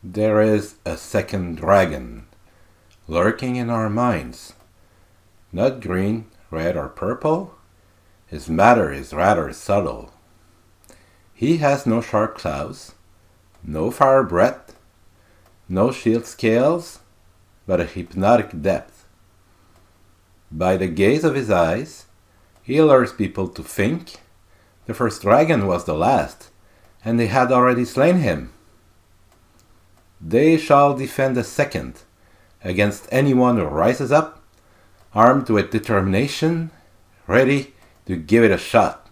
There is a second dragon lurking in our minds. Not green, red, or purple. His matter is rather subtle. He has no sharp claws, no fire breath, no shield scales, but a hypnotic depth. By the gaze of his eyes, he lures people to think the first dragon was the last, and they had already slain him. They shall defend the second against anyone who rises up, armed with determination, ready to give it a shot.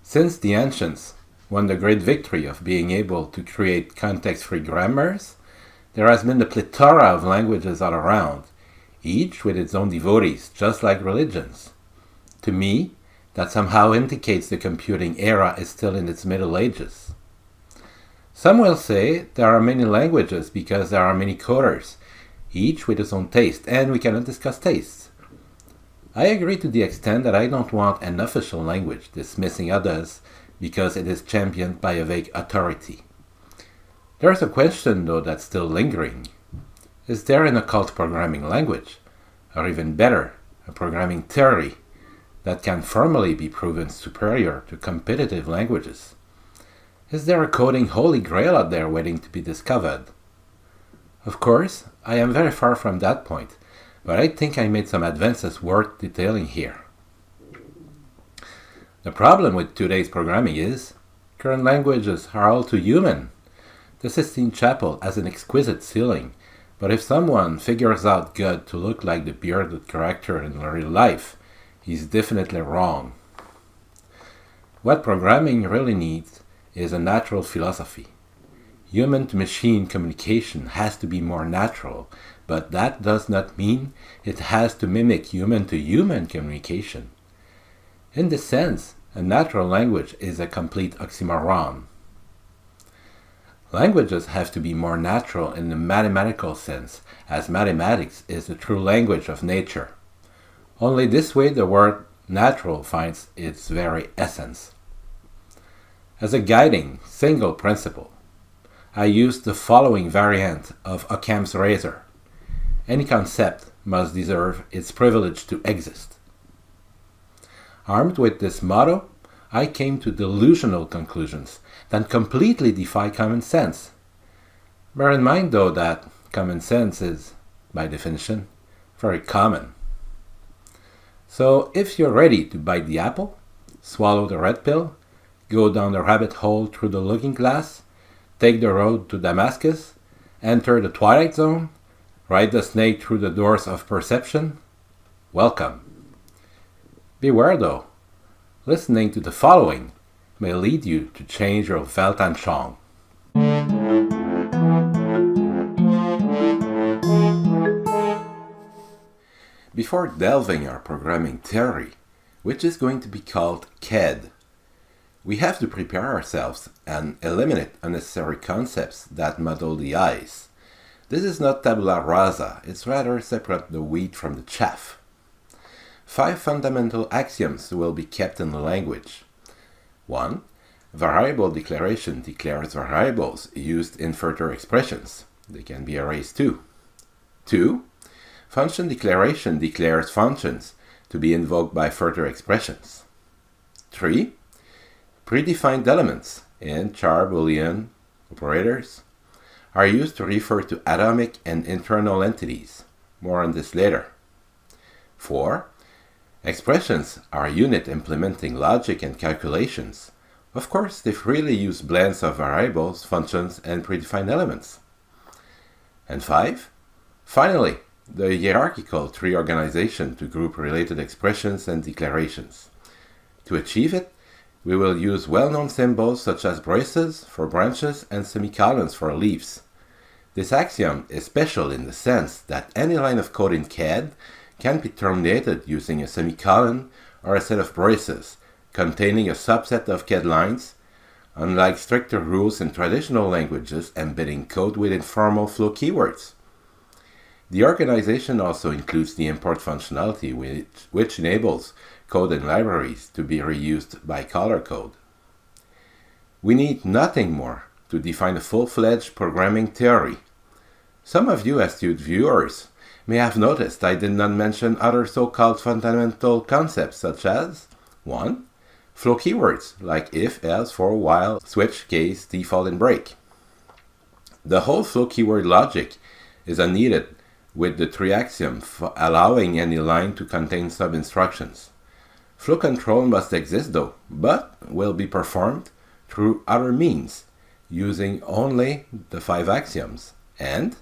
Since the ancients won the great victory of being able to create context-free grammars, there has been a plethora of languages all around, each with its own devotees, just like religions. To me, that somehow indicates the computing era is still in its Middle Ages. Some will say there are many languages because there are many coders, each with its own taste, and we cannot discuss tastes. I agree to the extent that I don't want an official language dismissing others because it is championed by a vague authority. There is a question, though, that's still lingering. Is there an occult programming language, or even better, a programming theory, that can formally be proven superior to competitive languages? Is there a coding holy grail out there waiting to be discovered? Of course, I am very far from that point, but I think I made some advances worth detailing here. The problem with today's programming is, current languages are all too human. The Sistine Chapel has an exquisite ceiling, but if someone figures out God to look like the bearded character in real life, he's definitely wrong. What programming really needs is a natural philosophy. Human-to-machine communication has to be more natural, but that does not mean it has to mimic human-to-human communication. In this sense, a natural language is a complete oxymoron. Languages have to be more natural in the mathematical sense, as mathematics is the true language of nature. Only this way the word natural finds its very essence. As a guiding, single principle, I used the following variant of Occam's razor. Any concept must deserve its privilege to exist. Armed with this motto, I came to delusional conclusions that completely defy common sense. Bear in mind, though, that common sense is, by definition, very common. So if you're ready to bite the apple, swallow the red pill, go down the rabbit hole through the looking glass, take the road to Damascus, enter the Twilight Zone, ride the snake through the doors of perception, welcome. Beware though, listening to the following may lead you to change your Weltanschauung. Before delving our programming theory, which is going to be called QED, we have to prepare ourselves and eliminate unnecessary concepts that muddle the eyes. This is not tabula rasa, it's rather separate the wheat from the chaff. 5 fundamental axioms will be kept in the language. 1. Variable declaration declares variables used in further expressions. They can be erased too. 2. Function declaration declares functions to be invoked by further expressions. 3. Predefined elements in char Boolean operators are used to refer to atomic and internal entities. More on this later. 4. Expressions are unit implementing logic and calculations. Of course, they freely use blends of variables, functions, and predefined elements. And 5. Finally, the hierarchical tree organization to group related expressions and declarations. To achieve it, We will use well-known symbols such as braces for branches and semicolons for leaves. This axiom is special in the sense that any line of code in QED can be terminated using a semicolon or a set of braces containing a subset of QED lines, unlike stricter rules in traditional languages embedding code with informal flow keywords. The organization also includes the import functionality which enables code and libraries to be reused by color code. We need nothing more to define a full-fledged programming theory. Some of you astute viewers may have noticed I did not mention other so-called fundamental concepts such as 1. Flow keywords like if, else, for, while, switch, case, default, and break. The whole flow keyword logic is unneeded with the three axioms allowing any line to contain sub-instructions. Flow control must exist though, but will be performed through other means, using only the 5 axioms. And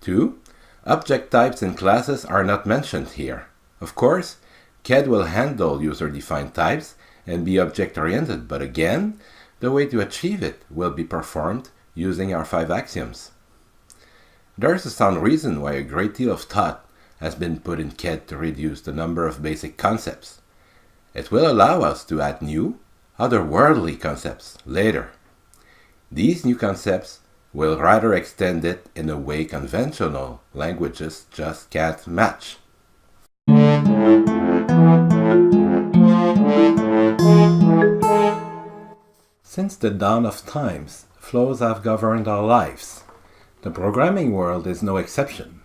2. Object types and classes are not mentioned here. Of course, QED will handle user-defined types and be object-oriented, but again, the way to achieve it will be performed using our 5 axioms. There's a sound reason why a great deal of thought has been put in QED to reduce the number of basic concepts. It will allow us to add new, otherworldly concepts later. These new concepts will rather extend it in a way conventional languages just can't match. Since the dawn of times, flows have governed our lives. The programming world is no exception.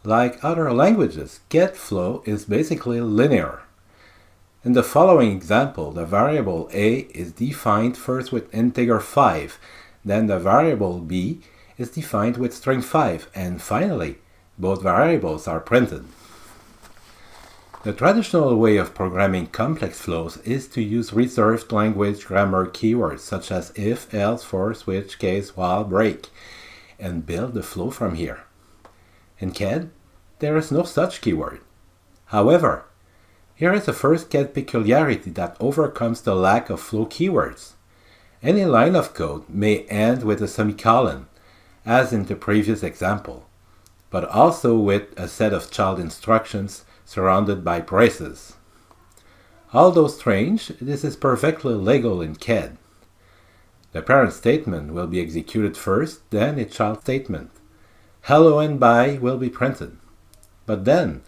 Like other languages, QED flow is basically linear. In the following example, the variable a is defined first with integer 5, then the variable b is defined with string 5, and finally, both variables are printed. The traditional way of programming complex flows is to use reserved language grammar keywords such as if, else, for, switch, case, while, break, and build the flow from here. In QED, there is no such keyword. However, here is the first QED peculiarity that overcomes the lack of flow keywords. Any line of code may end with a semicolon, as in the previous example, but also with a set of child instructions surrounded by braces. Although strange, this is perfectly legal in QED. The parent statement will be executed first, then a child statement. Hello and bye will be printed. But then,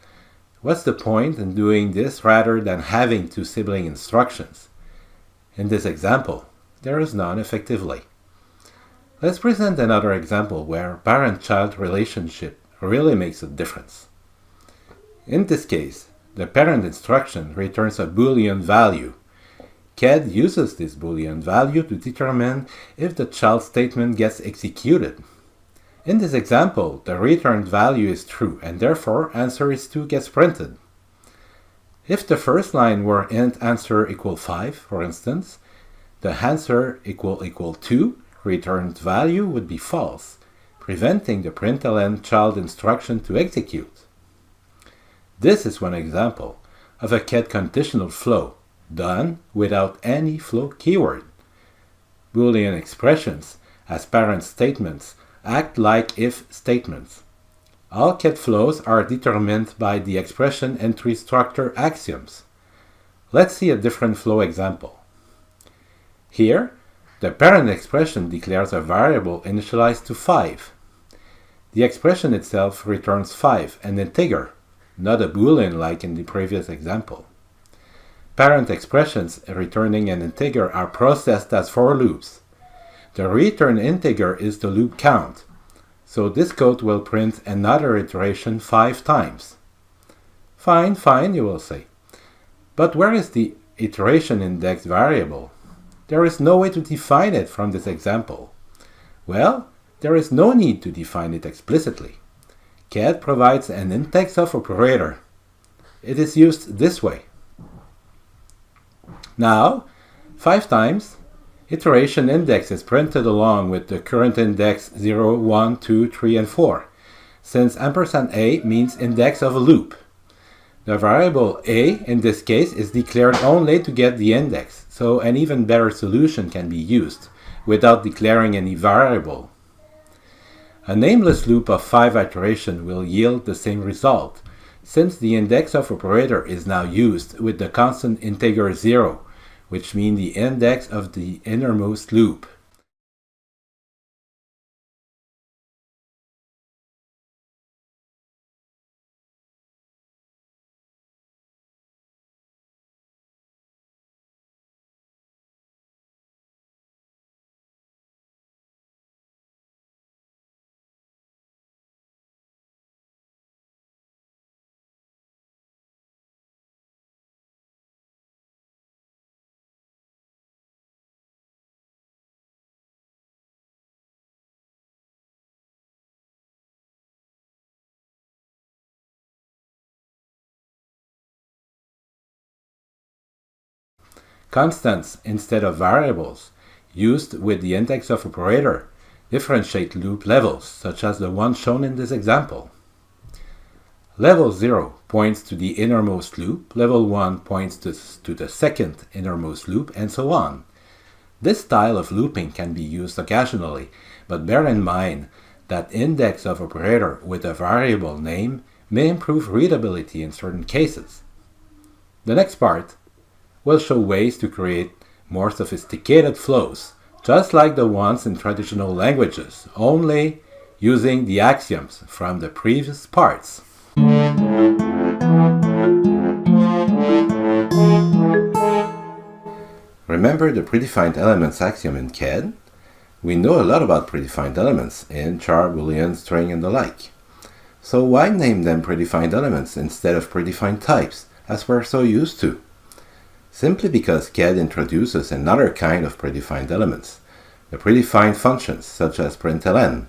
what's the point in doing this rather than having 2 sibling instructions? In this example, there is none effectively. Let's present another example where parent-child relationship really makes a difference. In this case, the parent instruction returns a Boolean value. QED uses this Boolean value to determine if the child statement gets executed. In this example, the returned value is true, and therefore answer is 2 gets printed. If the first line were int answer equal 5, for instance, the answer equal 2 returned value would be false, preventing the println child instruction to execute. This is one example of a QED conditional flow done without any flow keyword. Boolean expressions as parent statements act like if statements. All QED flows are determined by the expression entry structure axioms. Let's see a different flow example. Here, the parent expression declares a variable initialized to 5. The expression itself returns 5, an integer, not a Boolean like in the previous example. Parent expressions returning an integer are processed as for loops. The return integer is the loop count, so this code will print another iteration 5 times. Fine, you will say. But where is the iteration index variable? There is no way to define it from this example. Well, there is no need to define it explicitly. QED provides an index of operator. It is used this way. Now, 5 times, iteration index is printed along with the current index 0, 1, 2, 3, and 4, since &a means index of a loop. The variable a in this case is declared only to get the index, so an even better solution can be used without declaring any variable. A nameless loop of 5 iterations will yield the same result, since the index of operator is now used with the constant integer 0, which means the index of the innermost loop. Constants instead of variables, used with the index of operator, differentiate loop levels, such as the one shown in this example. Level 0 points to the innermost loop, level 1 points to the second innermost loop, and so on. This style of looping can be used occasionally, but bear in mind that index of operator with a variable name may improve readability in certain cases. The next part will show ways to create more sophisticated flows, just like the ones in traditional languages, only using the axioms from the previous parts. Remember the predefined elements axiom in QED? We know a lot about predefined elements in char, boolean, string, and the like. So why name them predefined elements instead of predefined types, as we're so used to? Simply because QED introduces another kind of predefined elements, the predefined functions, such as println.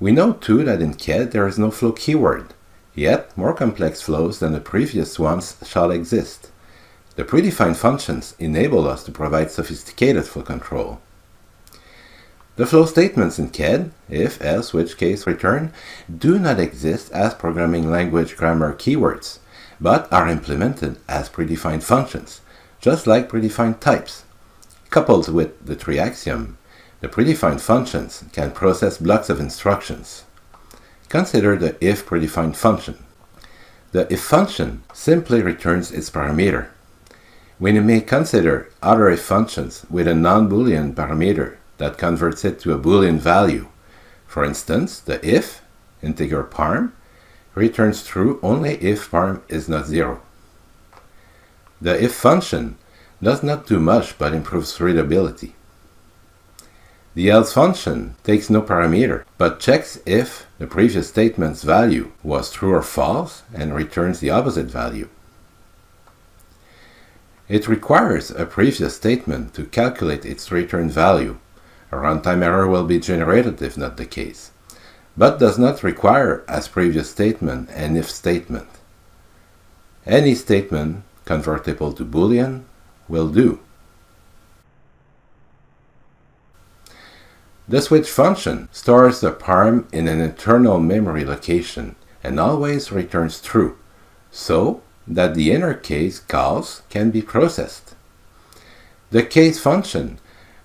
We know too that in QED there is no flow keyword, yet more complex flows than the previous ones shall exist. The predefined functions enable us to provide sophisticated flow control. The flow statements in QED, if, else, which, case, return, do not exist as programming language grammar keywords, but are implemented as predefined functions, just like predefined types. Coupled with the tree axiom, the predefined functions can process blocks of instructions. Consider the if predefined function. The if function simply returns its parameter. We may consider other if functions with a non-Boolean parameter that converts it to a Boolean value. For instance, the if integer parm returns true only if parm is not 0. The if function does not do much but improves readability. The else function takes no parameter but checks if the previous statement's value was true or false and returns the opposite value. It requires a previous statement to calculate its return value. A runtime error will be generated if not the case, but does not require, as previous statement, an if statement. Any statement convertible to Boolean will do. The switch function stores the parm in an internal memory location and always returns true, so that the inner case calls can be processed. The case function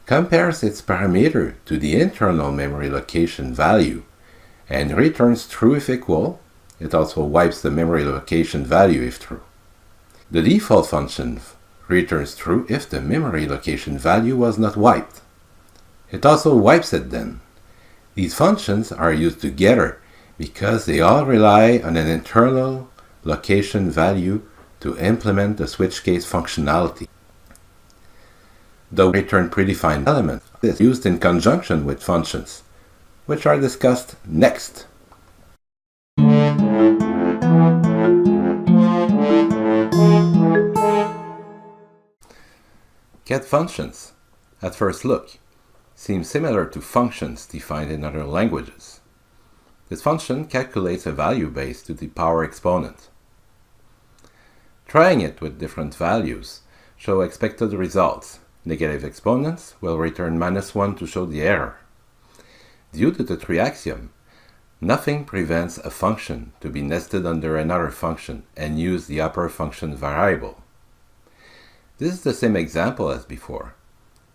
compares its parameter to the internal memory location value and returns true if equal. It also wipes the memory location value if true. The default function returns true if the memory location value was not wiped. It also wipes it then. These functions are used together because they all rely on an internal location value to implement the switch case functionality. The return predefined element is used in conjunction with functions, which are discussed next. QED functions, at first look, seem similar to functions defined in other languages. This function calculates a value base to the power exponent. Trying it with different values show expected results. Negative exponents will return -1 to show the error. Due to the tree axiom, Nothing prevents a function to be nested under another function and use the upper function variable. This is the same example as before,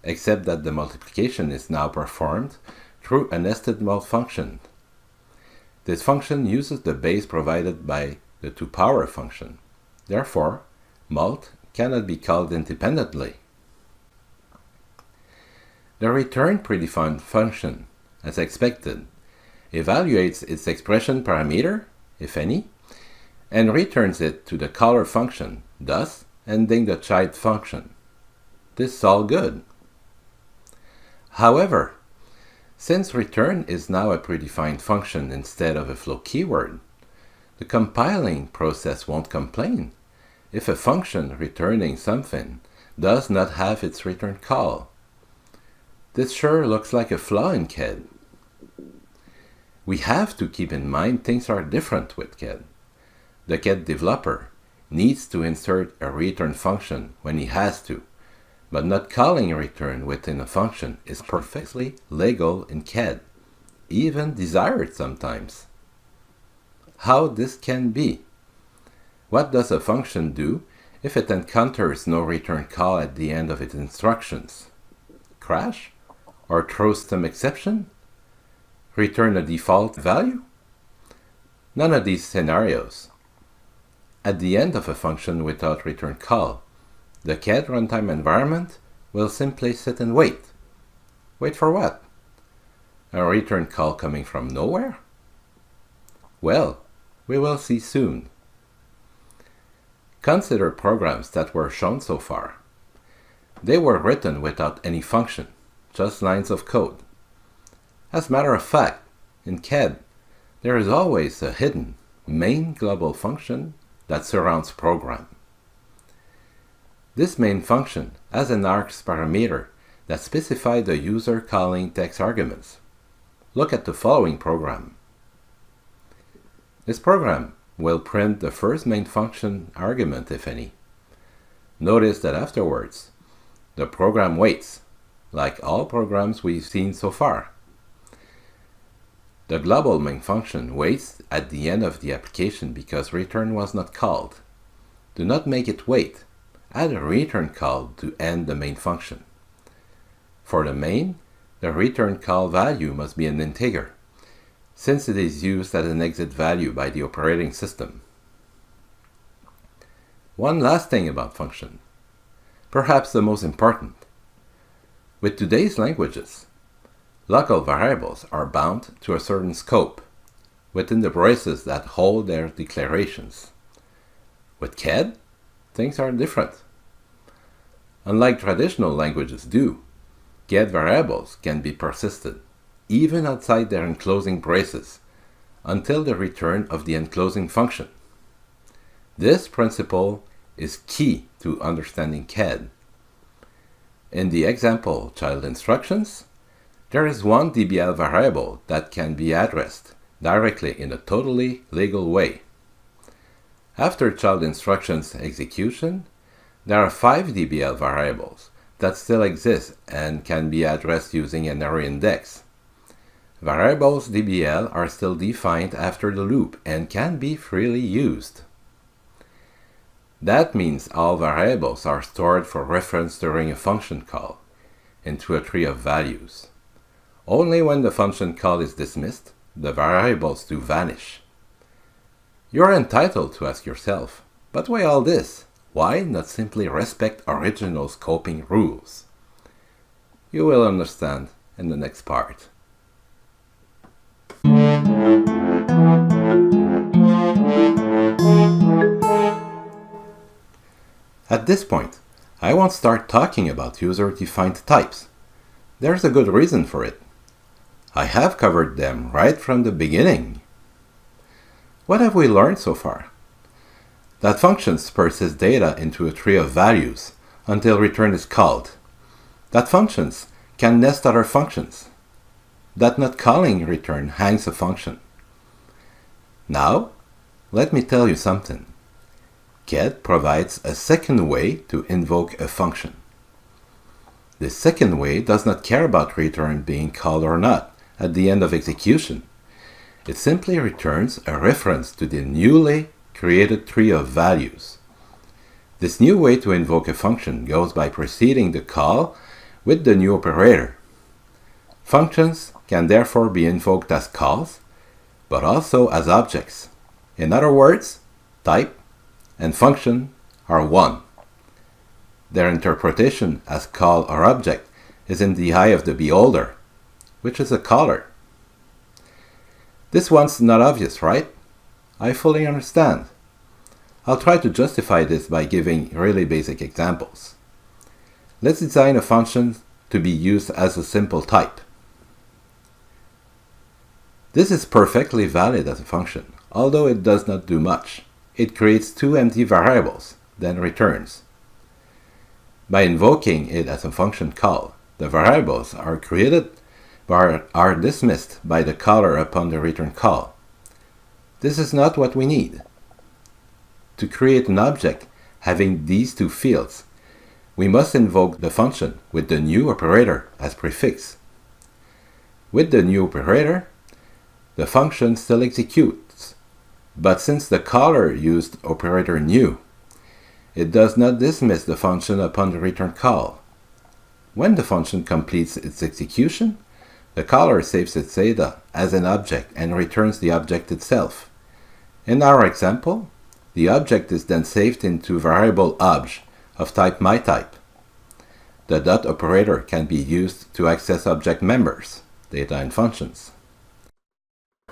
except that the multiplication is now performed through a nested mult function. This function uses the base provided by the toPower function. Therefore, mult cannot be called independently. The return predefined function, as expected, evaluates its expression parameter, if any, and returns it to the caller function, thus ending the child function. This is all good. However, since return is now a predefined function instead of a flow keyword, the compiling process won't complain if a function returning something does not have its return call. This sure looks like a flaw in QED. We have to keep in mind things are different with QED. The QED developer needs to insert a return function when he has to, but not calling a return within a function is perfectly legal in QED, even desired sometimes. How this can be? What does a function do if it encounters no return call at the end of its instructions? Crash? Or throw some exception? Return a default value? None of these scenarios. At the end of a function without return call, the QED runtime environment will simply sit and wait. Wait for what? A return call coming from nowhere? Well, we will see soon. Consider programs that were shown so far. They were written without any function, just lines of code. As a matter of fact, in QED, there is always a hidden main global function that surrounds program. This main function has an args parameter that specifies the user calling text arguments. Look at the following program. This program will print the first main function argument, if any. Notice that afterwards, the program waits, like all programs we've seen so far. The global main function waits at the end of the application because return was not called. Do not make it wait. Add a return call to end the main function. For the main, the return call value must be an integer, since it is used as an exit value by the operating system. One last thing about function, perhaps the most important. With today's languages, local variables are bound to a certain scope within the braces that hold their declarations. With QED, things are different. Unlike traditional languages do, QED variables can be persisted, even outside their enclosing braces, until the return of the enclosing function. This principle is key to understanding QED. In the example child instructions, there is one DBL variable that can be addressed directly in a totally legal way. After child instructions execution, there are 5 DBL variables that still exist and can be addressed using an array index. Variables DBL are still defined after the loop and can be freely used. That means all variables are stored for reference during a function call into a tree of values. Only when the function call is dismissed, the variables do vanish. You are entitled to ask yourself, but why all this? Why not simply respect original scoping rules? You will understand in the next part. At this point, I won't start talking about user-defined types. There's a good reason for it. I have covered them right from the beginning. What have we learned so far? That functions persist data into a tree of values until return is called. That functions can nest other functions. That not calling return hangs a function. Now, let me tell you something. QED provides a second way to invoke a function. This second way does not care about return being called or not at the end of execution. It simply returns a reference to the newly created tree of values. This new way to invoke a function goes by preceding the call with the new operator. Functions can therefore be invoked as calls, but also as objects. In other words, type and function are one. Their interpretation as call or object is in the eye of the beholder, which is a caller. This one's not obvious, right? I fully understand. I'll try to justify this by giving really basic examples. Let's design a function to be used as a simple type. This is perfectly valid as a function, although it does not do much. It creates two empty variables, then returns. By invoking it as a function call, the variables are created but are dismissed by the caller upon the return call. This is not what we need. To create an object having these two fields, we must invoke the function with the new operator as prefix. With the new operator, the function still executes, but since the caller used operator new, it does not dismiss the function upon the return call. When the function completes its execution, the caller saves its data as an object and returns the object itself. In our example, the object is then saved into variable obj of type myType. The dot operator can be used to access object members, data and functions.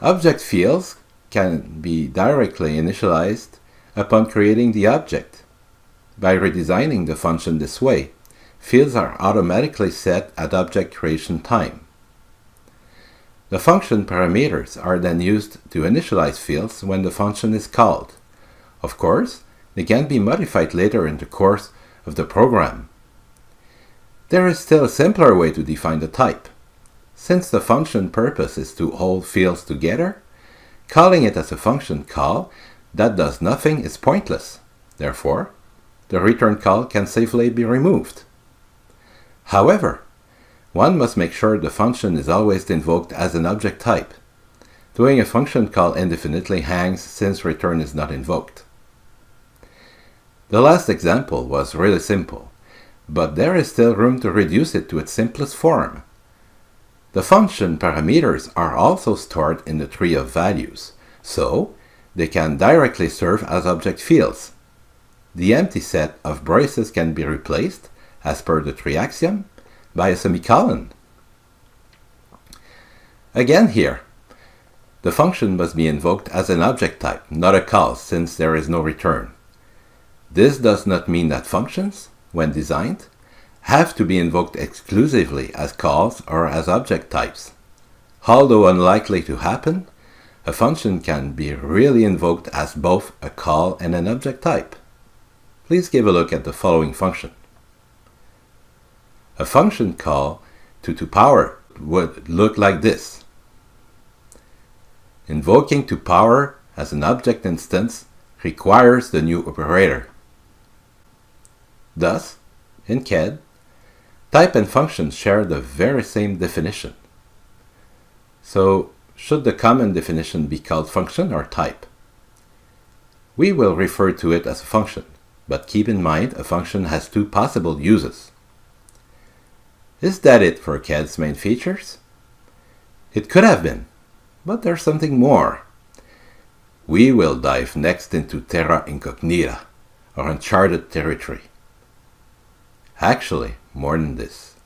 Object fields can be directly initialized upon creating the object. By redesigning the function this way, fields are automatically set at object creation time. The function parameters are then used to initialize fields when the function is called. Of course, they can be modified later in the course of the program. There is still a simpler way to define the type. Since the function purpose is to hold fields together, calling it as a function call that does nothing is pointless. Therefore, the return call can safely be removed. However, one must make sure the function is always invoked as an object type. Doing a function call indefinitely hangs since return is not invoked. The last example was really simple, but there is still room to reduce it to its simplest form. The function parameters are also stored in the tree of values, so they can directly serve as object fields. The empty set of braces can be replaced, as per the tree axiom, by a semicolon. Again here, the function must be invoked as an object type, not a call, since there is no return. This does not mean that functions, when designed, have to be invoked exclusively as calls or as object types. Although unlikely to happen, a function can be really invoked as both a call and an object type. Please give a look at the following function. A function call to power would look like this. Invoking toPower as an object instance requires the new operator. Thus, in QED, type and function share the very same definition. So, should the common definition be called function or type? We will refer to it as a function, but keep in mind a function has two possible uses. Is that it for QED's main features? It could have been, but there's something more. We will dive next into terra incognita, or uncharted territory. Actually, more than this,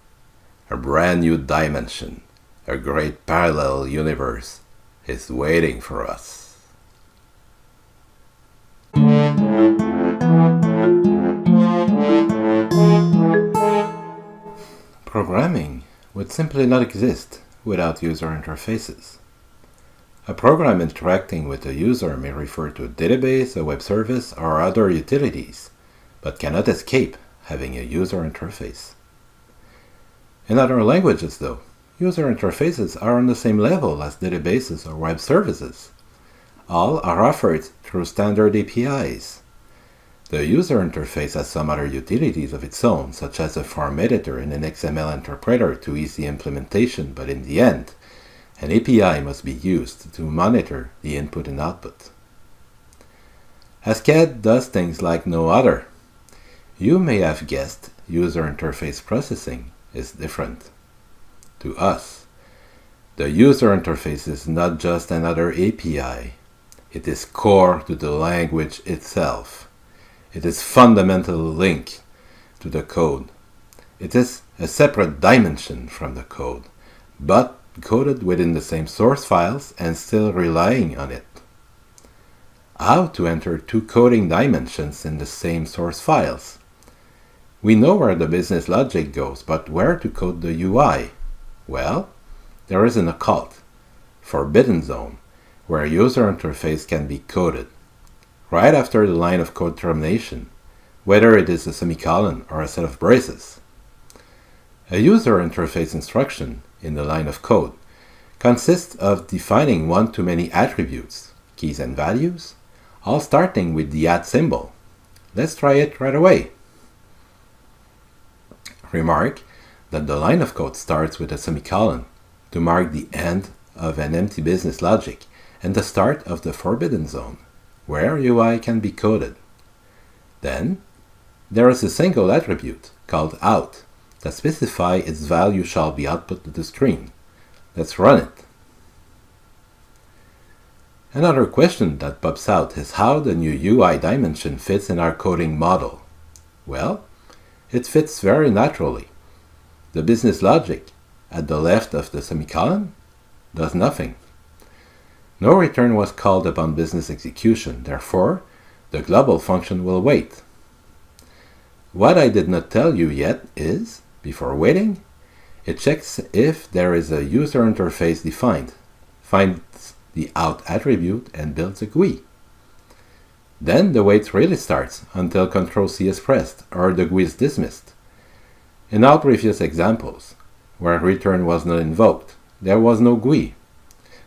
a brand new dimension, a great parallel universe, is waiting for us. Programming would simply not exist without user interfaces. A program interacting with a user may refer to a database, a web service, or other utilities, but cannot escape having a user interface. In other languages, though, user interfaces are on the same level as databases or web services. All are offered through standard APIs. The user interface has some other utilities of its own, such as a form editor and an XML interpreter to ease the implementation, but in the end, An API must be used to monitor the input and output. As CAD does things like no other, you may have guessed user interface processing is different. To us, the user interface is not just another API. It is core to the language itself. It is fundamental link to the code. It is a separate dimension from the code, but coded within the same source files and still relying on it. How to enter two coding dimensions in the same source files? We know where the business logic goes, but where to code the UI? Well, there is an occult, forbidden zone, where user interface can be coded, right after the line of code termination, whether it is a semicolon or a set of braces. A user interface instruction in the line of code consists of defining one-to-many attributes, keys and values, all starting with the @ symbol. Let's try it right away. Remark that the line of code starts with a semicolon to mark the end of an empty business logic and the start of the forbidden zone, where UI can be coded. Then, there is a single attribute called out that specifies its value shall be output to the screen. Let's run it. Another question that pops out is how the new UI dimension fits in our coding model. Well, it fits very naturally. The business logic at the left of the semicolon does nothing. No return was called upon business execution, therefore, the global function will wait. What I did not tell you yet is, before waiting, it checks if there is a user interface defined, finds the out attribute, and builds a GUI. Then the wait really starts until Ctrl+C is pressed or the GUI is dismissed. In all previous examples, where return was not invoked, there was no GUI.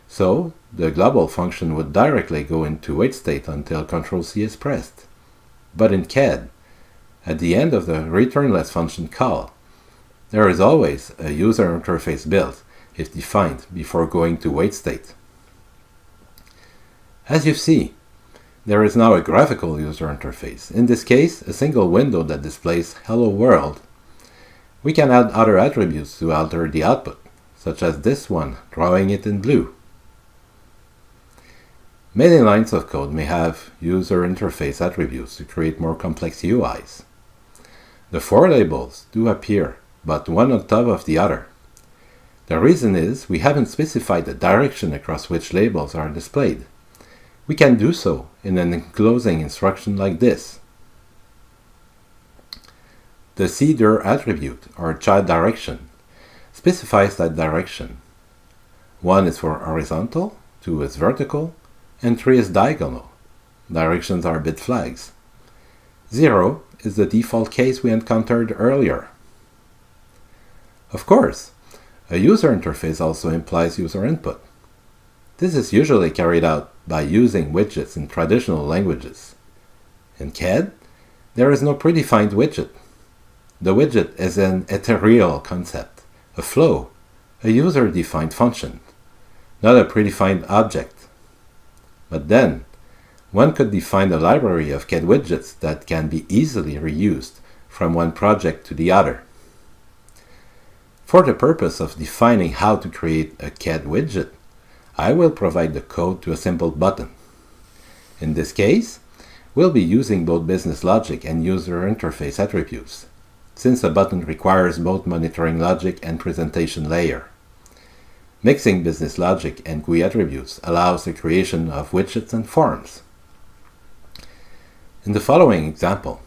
So, the global function would directly go into wait state until Ctrl+C is pressed. But in CAD, at the end of the returnless function call, there is always a user interface built, if defined, before going to wait state. As you see, there is now a graphical user interface, in this case a single window that displays Hello World. We can add other attributes to alter the output, such as this one, drawing it in blue. Many lines of code may have user interface attributes to create more complex UIs. The 4 labels do appear, but one on top of the other. The reason is we haven't specified the direction across which labels are displayed. We can do so in an enclosing instruction like this. The CDIR attribute, or child direction, specifies that direction. 1 is for horizontal, 2 is vertical, and 3 is diagonal. Directions are bit flags. 0 is the default case we encountered earlier. Of course, a user interface also implies user input. This is usually carried out by using widgets in traditional languages. In CAD, there is no predefined widget. The widget is an ethereal concept, a flow, a user-defined function, not a predefined object. But then, one could define a library of CAD widgets that can be easily reused from one project to the other. For the purpose of defining how to create a CAD widget, I will provide the code to a simple button. In this case, we'll be using both business logic and user interface attributes, since a button requires both monitoring logic and presentation layer. Mixing business logic and GUI attributes allows the creation of widgets and forms. In the following example,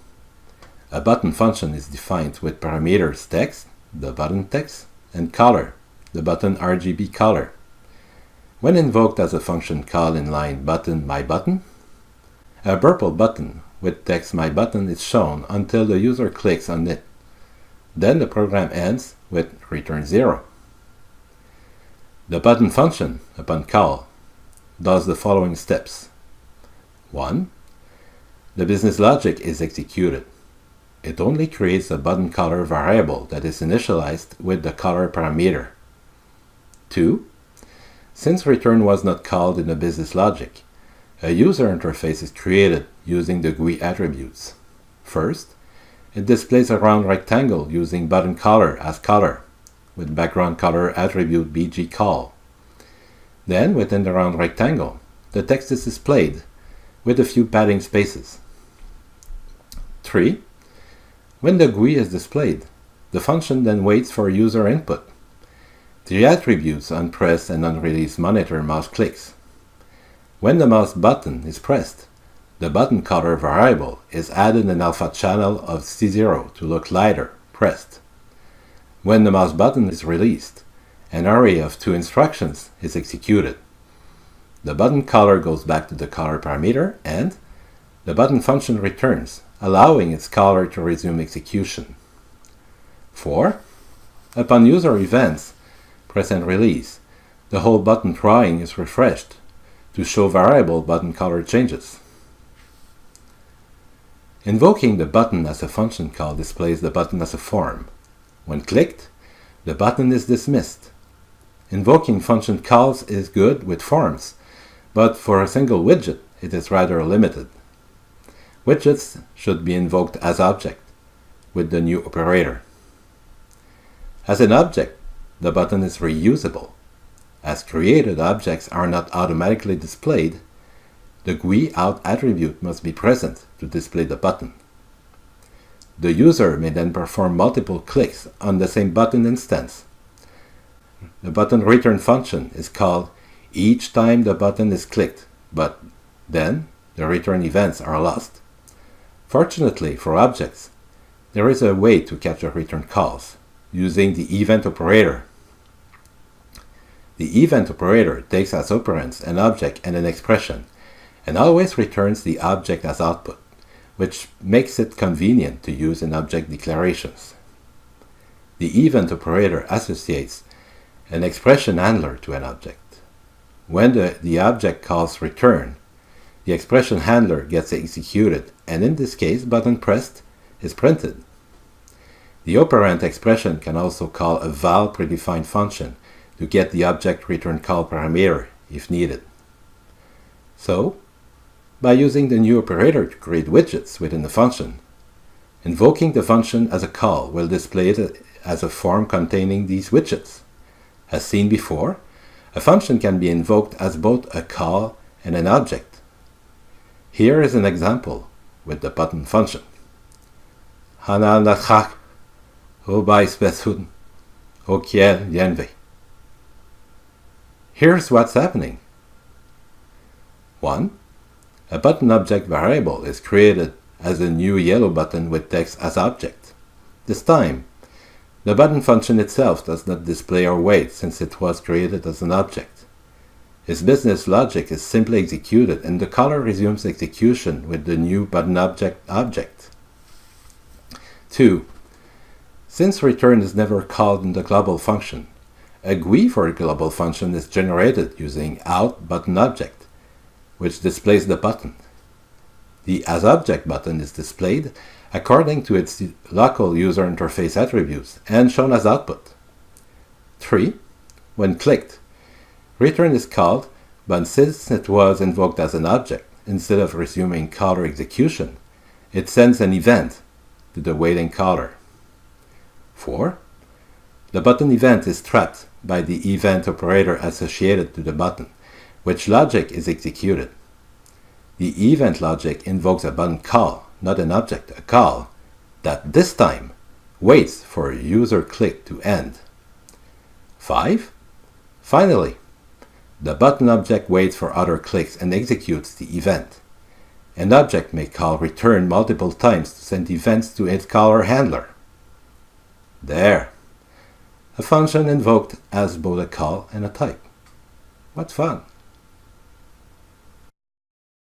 a button function is defined with parameters text, the button text, and color, the button RGB color. When invoked as a function call in line button my button, a purple button with text my button is shown until the user clicks on it. Then the program ends with return 0. The button function, upon call, does the following steps. 1. The business logic is executed. It only creates a button color variable that is initialized with the color parameter. 2. Since return was not called in a business logic, a user interface is created using the GUI attributes. First, it displays a round rectangle using button color as color, with background color attribute bgcol. Then, within the round rectangle, the text is displayed with a few padding spaces. 3. When the GUI is displayed, the function then waits for user input. The attributes onPress and onRelease monitor mouse clicks. When the mouse button is pressed, the button color variable is added an alpha channel of C0 to look lighter, pressed. When the mouse button is released, an array of 2 instructions is executed. The button color goes back to the color parameter and the button function returns, allowing its color to resume execution. 4. Upon user events, press and release, the whole button drawing is refreshed to show variable button color changes. Invoking the button as a function call displays the button as a form. When clicked, the button is dismissed. Invoking function calls is good with forms, but for a single widget, it is rather limited. Widgets should be invoked as object with the new operator. As an object, the button is reusable. As created objects are not automatically displayed, the GUI out attribute must be present to display the button. The user may then perform multiple clicks on the same button instance. The button return function is called each time the button is clicked, but then the return events are lost. Fortunately for objects, there is a way to capture return calls using the event operator. The event operator takes as operands an object and an expression, and always returns the object as output, which makes it convenient to use in object declarations. The event operator associates an expression handler to an object. When the object calls return, the expression handler gets executed, and in this case, button pressed is printed. The operand expression can also call a val predefined function to get the object return call parameter if needed. So, by using the new operator to create widgets within the function, invoking the function as a call will display it as a form containing these widgets. As seen before, a function can be invoked as both a call and an object. Here is an example with the button function. Here's what's happening. 1. A button object variable is created as a new yellow button with text as object. This time, the button function itself does not display or wait since it was created as an object. Its business logic is simply executed and the caller resumes execution with the new button object. 2. Since return is never called in the global function, a GUI for a global function is generated using out button object, which displays the button. The asObject button is displayed according to its local user interface attributes and shown as output. 3. When clicked, return is called, but since it was invoked as an object, instead of resuming caller execution, it sends an event to the waiting caller. 4. The button event is trapped by the event operator associated to the button, which logic is executed. The event logic invokes a button call, not an object, a call, that this time waits for a user click to end. 5. Finally, the button object waits for other clicks and executes the event. An object may call return multiple times to send events to its caller handler. There. A function invoked as both a call and a type. What fun!